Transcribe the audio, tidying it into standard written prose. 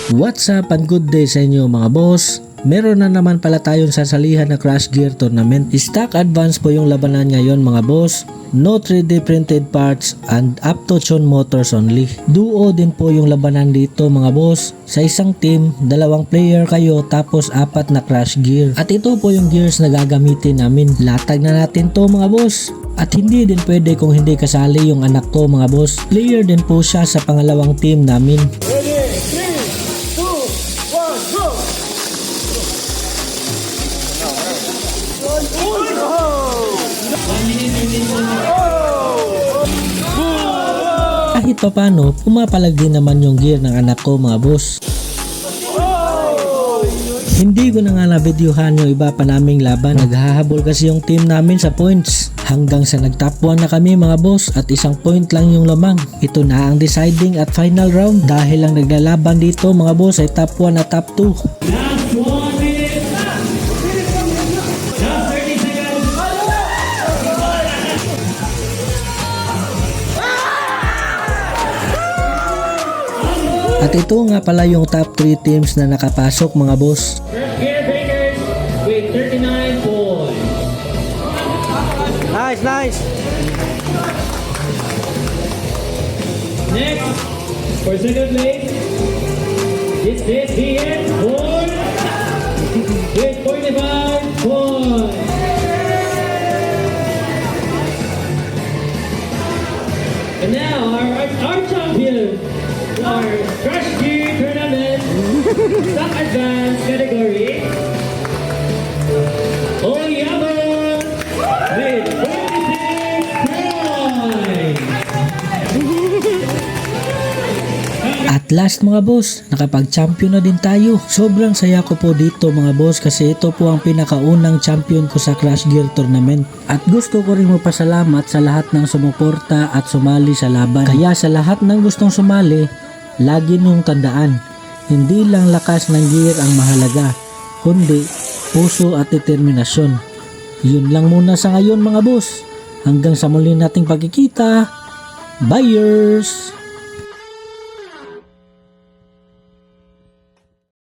What's up and good day sa inyo mga boss. Meron na naman pala tayong sasalihan na Crash Gear Tournament. Stock advance po yung labanan ngayon mga boss. No 3D printed parts and up to Chon Motors only. Duo din po yung labanan dito mga boss. Sa isang team, 2 player kayo tapos 4 na Crash Gear. At ito po yung gears na gagamitin namin. Latag na natin to mga boss. At hindi din pwede kung hindi kasali yung anak ko mga boss. Player din po siya sa pangalawang team namin. Kahit pa paano, pumapalag din naman yung gear ng anak ko mga boss. Hindi ko na nga na-videohan yung iba pa naming laban. Naghahabol kasi yung team namin sa points. Hanggang sa nag-top 1 na kami mga boss at 1 point lang yung lamang. Ito na ang deciding at final round. Dahil lang naglalaban dito mga boss ay top 1 at top 2. At ito nga pala yung top 3 teams na nakapasok mga boss. Gear Breakers with 39 points. Nice. Next, for second place, it's SBN Board with 45 points. And now our champion, our Crash Gear Tournament Stock Advance category, Oyabon with 46 points. At last mga boss, nakapag-champion na din tayo. Sobrang saya ko po dito mga boss kasi ito po ang pinakaunang champion ko sa Crash Gear Tournament. At gusto ko rin magpasalamat sa lahat ng sumuporta at sumali sa laban. Kaya sa lahat ng gustong sumali, lagi niyong tandaan, hindi lang lakas ng gear ang mahalaga, kundi puso at determinasyon. Yun lang muna sa ngayon mga boss. Hanggang sa muli nating pagkikita. Buyers!